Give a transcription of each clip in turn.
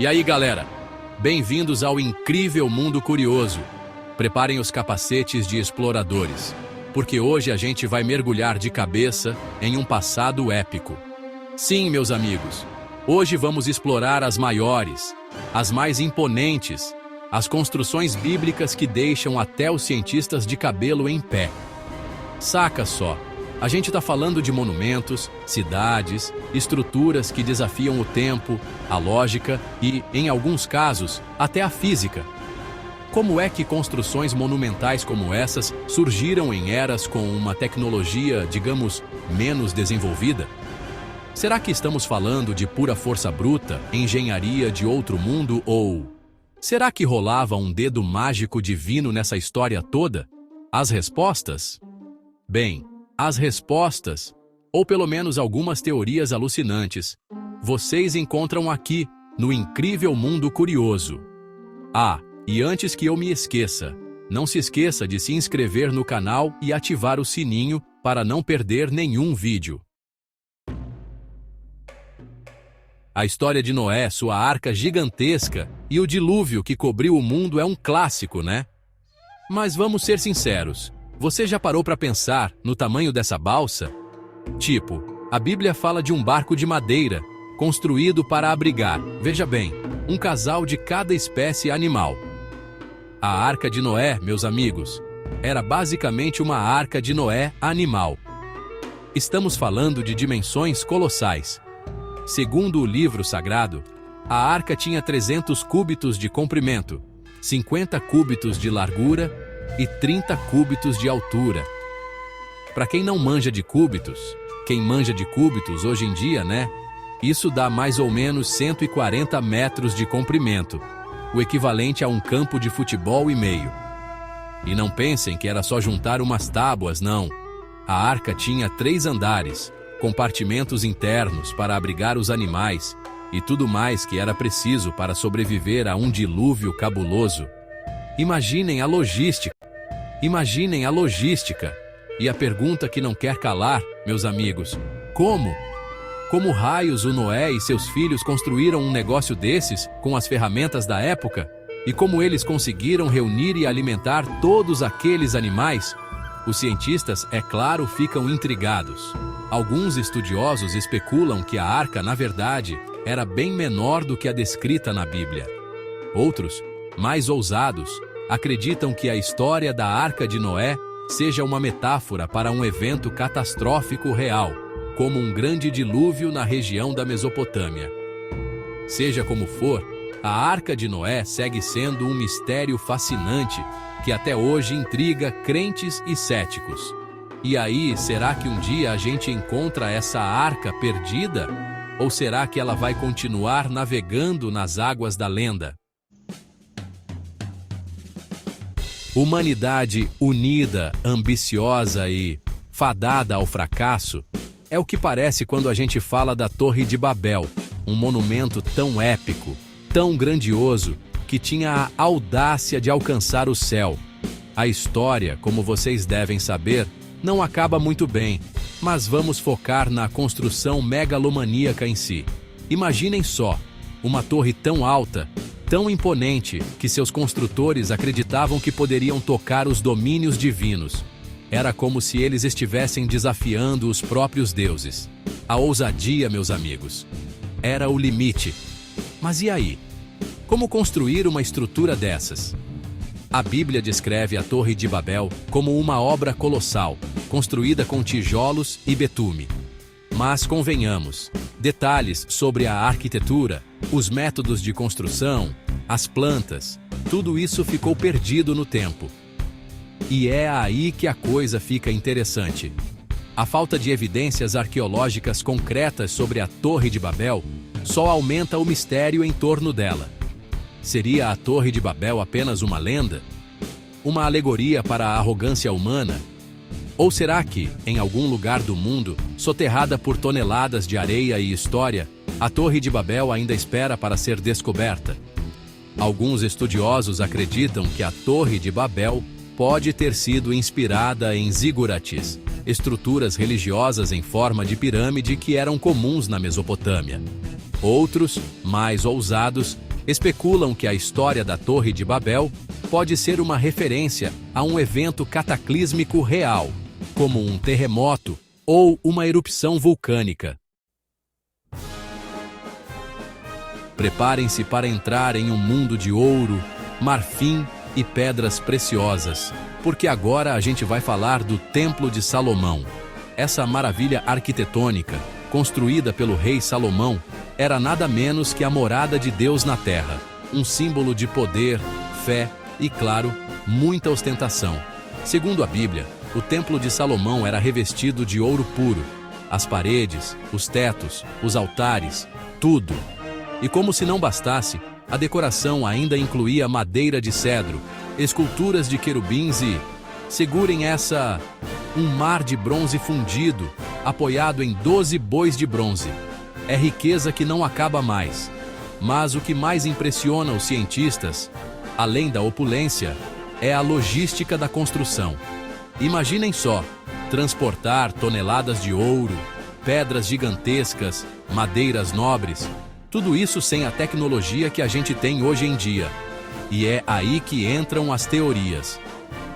E aí, galera? Bem-vindos ao incrível mundo curioso. Preparem os capacetes de exploradores, porque hoje a gente vai mergulhar de cabeça em um passado épico. Sim, meus amigos, hoje vamos explorar as maiores, as mais imponentes, as construções bíblicas que deixam até os cientistas de cabelo em pé. Saca só, a gente está falando de monumentos, cidades, estruturas que desafiam o tempo, a lógica e, em alguns casos, até a física. Como é que construções monumentais como essas surgiram em eras com uma tecnologia, digamos, menos desenvolvida? Será que estamos falando de pura força bruta, engenharia de outro mundo ou... será que rolava um dedo mágico divino nessa história toda? As respostas? Bem, as respostas, ou pelo menos algumas teorias alucinantes, vocês encontram aqui, no Incrível Mundo Curioso. Ah, e antes que eu me esqueça, não se esqueça de se inscrever no canal e ativar o sininho para não perder nenhum vídeo. A história de Noé, sua arca gigantesca e o dilúvio que cobriu o mundo é um clássico, né? Mas vamos ser sinceros, você já parou para pensar no tamanho dessa balsa? Tipo, a Bíblia fala de um barco de madeira, construído para abrigar, veja bem, um casal de cada espécie animal. A Arca de Noé, meus amigos, era basicamente uma Arca de Noé animal. Estamos falando de dimensões colossais. Segundo o livro sagrado, a arca tinha 300 cúbitos de comprimento, 50 cúbitos de largura e 30 cúbitos de altura. Para quem não manja de cúbitos, quem manja de cúbitos hoje em dia, né? Isso dá mais ou menos 140 metros de comprimento, o equivalente a um campo de futebol e meio. E não pensem que era só juntar umas tábuas, não. A arca tinha 3 andares, compartimentos internos para abrigar os animais e tudo mais que era preciso para sobreviver a um dilúvio cabuloso. Imaginem a logística. Imaginem a logística. E a pergunta que não quer calar, meus amigos, como? Como raios o Noé e seus filhos construíram um negócio desses com as ferramentas da época? E como eles conseguiram reunir e alimentar todos aqueles animais? Os cientistas, é claro, ficam intrigados. Alguns estudiosos especulam que a arca, na verdade, era bem menor do que a descrita na Bíblia. Outros, mais ousados, acreditam que a história da Arca de Noé seja uma metáfora para um evento catastrófico real, como um grande dilúvio na região da Mesopotâmia. Seja como for, a Arca de Noé segue sendo um mistério fascinante que até hoje intriga crentes e céticos. E aí, será que um dia a gente encontra essa arca perdida? Ou será que ela vai continuar navegando nas águas da lenda? Humanidade unida, ambiciosa e fadada ao fracasso é o que parece quando a gente fala da Torre de Babel, um monumento tão épico, tão grandioso, que tinha a audácia de alcançar o céu. A história, como vocês devem saber, não acaba muito bem, mas vamos focar na construção megalomaníaca em si. Imaginem só, uma torre tão alta, tão imponente, que seus construtores acreditavam que poderiam tocar os domínios divinos. Era como se eles estivessem desafiando os próprios deuses. A ousadia, meus amigos, era o limite. Mas e aí? Como construir uma estrutura dessas? A Bíblia descreve a Torre de Babel como uma obra colossal, construída com tijolos e betume. Mas convenhamos, detalhes sobre a arquitetura, os métodos de construção, as plantas, tudo isso ficou perdido no tempo. E é aí que a coisa fica interessante. A falta de evidências arqueológicas concretas sobre a Torre de Babel só aumenta o mistério em torno dela. Seria a Torre de Babel apenas uma lenda? Uma alegoria para a arrogância humana? Ou será que, em algum lugar do mundo, soterrada por toneladas de areia e história, a Torre de Babel ainda espera para ser descoberta? Alguns estudiosos acreditam que a Torre de Babel pode ter sido inspirada em zigurates, estruturas religiosas em forma de pirâmide que eram comuns na Mesopotâmia. Outros, mais ousados, Especulam que a história da Torre de Babel pode ser uma referência a um evento cataclísmico real, como um terremoto ou uma erupção vulcânica. Preparem-se para entrar em um mundo de ouro, marfim e pedras preciosas, porque agora a gente vai falar do Templo de Salomão. Essa maravilha arquitetônica, construída pelo rei Salomão, era nada menos que a morada de Deus na terra, um símbolo de poder, fé e, claro, muita ostentação. Segundo a Bíblia, o Templo de Salomão era revestido de ouro puro. As paredes, os tetos, os altares, tudo. E como se não bastasse, a decoração ainda incluía madeira de cedro, esculturas de querubins e, segurem essa, um mar de bronze fundido, apoiado em 12 bois de bronze. É riqueza que não acaba mais. Mas o que mais impressiona os cientistas, além da opulência, é a logística da construção. Imaginem só, transportar toneladas de ouro, pedras gigantescas, madeiras nobres, tudo isso sem a tecnologia que a gente tem hoje em dia. E é aí que entram as teorias.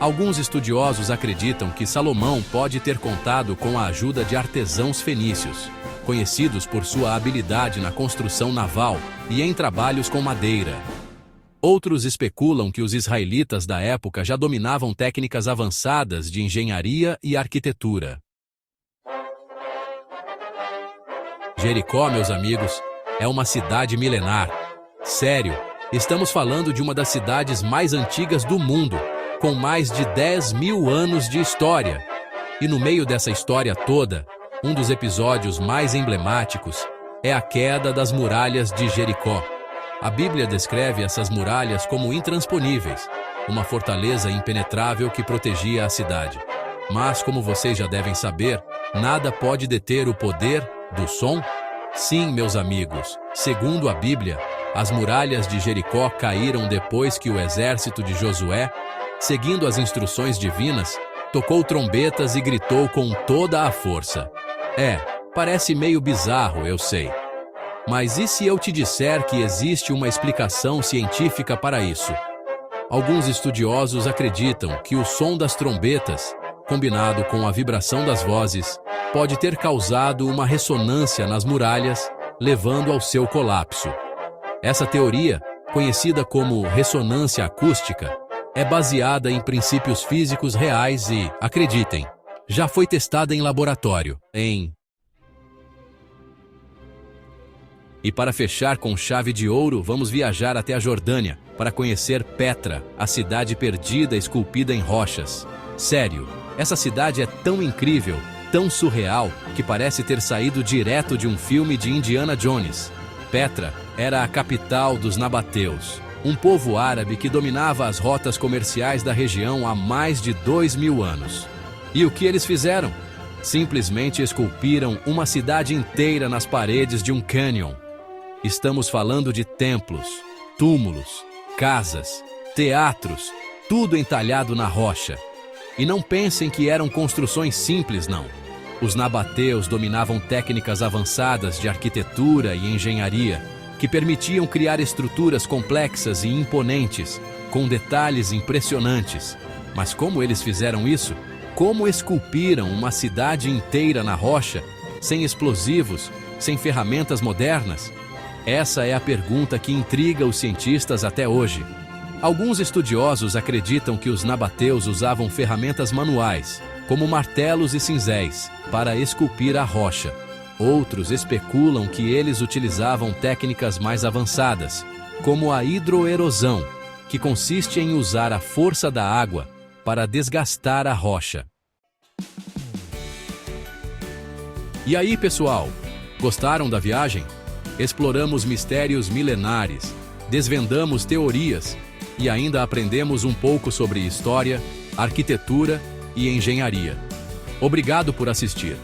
Alguns estudiosos acreditam que Salomão pode ter contado com a ajuda de artesãos fenícios, conhecidos por sua habilidade na construção naval e em trabalhos com madeira. Outros especulam que os israelitas da época já dominavam técnicas avançadas de engenharia e arquitetura. Jericó, meus amigos, é uma cidade milenar. Sério, estamos falando de uma das cidades mais antigas do mundo, com mais de 10.000 anos de história. E no meio dessa história toda, um dos episódios mais emblemáticos é a queda das muralhas de Jericó. A Bíblia descreve essas muralhas como intransponíveis, uma fortaleza impenetrável que protegia a cidade. Mas, como vocês já devem saber, nada pode deter o poder do som? Sim, meus amigos, segundo a Bíblia, as muralhas de Jericó caíram depois que o exército de Josué, seguindo as instruções divinas, tocou trombetas e gritou com toda a força. Parece meio bizarro, eu sei. Mas e se eu te disser que existe uma explicação científica para isso? Alguns estudiosos acreditam que o som das trombetas, combinado com a vibração das vozes, pode ter causado uma ressonância nas muralhas, levando ao seu colapso. Essa teoria, conhecida como ressonância acústica, é baseada em princípios físicos reais e, acreditem, já foi testada em laboratório, E para fechar com chave de ouro, vamos viajar até a Jordânia para conhecer Petra, a cidade perdida esculpida em rochas. Sério, essa cidade é tão incrível, tão surreal, que parece ter saído direto de um filme de Indiana Jones. Petra era a capital dos nabateus, um povo árabe que dominava as rotas comerciais da região há mais de 2.000 anos. E o que eles fizeram? Simplesmente esculpiram uma cidade inteira nas paredes de um cânion. Estamos falando de templos, túmulos, casas, teatros, tudo entalhado na rocha. E não pensem que eram construções simples, não. Os nabateus dominavam técnicas avançadas de arquitetura e engenharia, que permitiam criar estruturas complexas e imponentes, com detalhes impressionantes. Mas como eles fizeram isso? Como esculpiram uma cidade inteira na rocha, sem explosivos, sem ferramentas modernas? Essa é a pergunta que intriga os cientistas até hoje. Alguns estudiosos acreditam que os nabateus usavam ferramentas manuais, como martelos e cinzéis, para esculpir a rocha. Outros especulam que eles utilizavam técnicas mais avançadas, como a hidroerosão, que consiste em usar a força da água para desgastar a rocha. E aí, pessoal? Gostaram da viagem? Exploramos mistérios milenares, desvendamos teorias e ainda aprendemos um pouco sobre história, arquitetura e engenharia. Obrigado por assistir.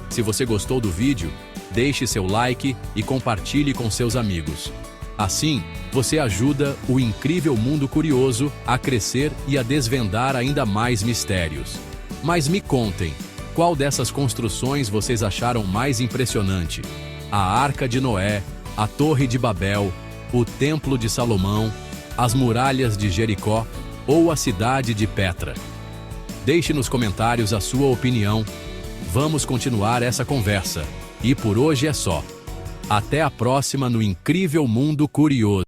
Se você gostou do vídeo, deixe seu like e compartilhe com seus amigos. Assim, você ajuda o incrível mundo curioso a crescer e a desvendar ainda mais mistérios. Mas me contem, qual dessas construções vocês acharam mais impressionante? A Arca de Noé, a Torre de Babel, o Templo de Salomão, as muralhas de Jericó ou a cidade de Petra? Deixe nos comentários a sua opinião. Vamos continuar essa conversa. E por hoje é só. Até a próxima no Incrível Mundo Curioso.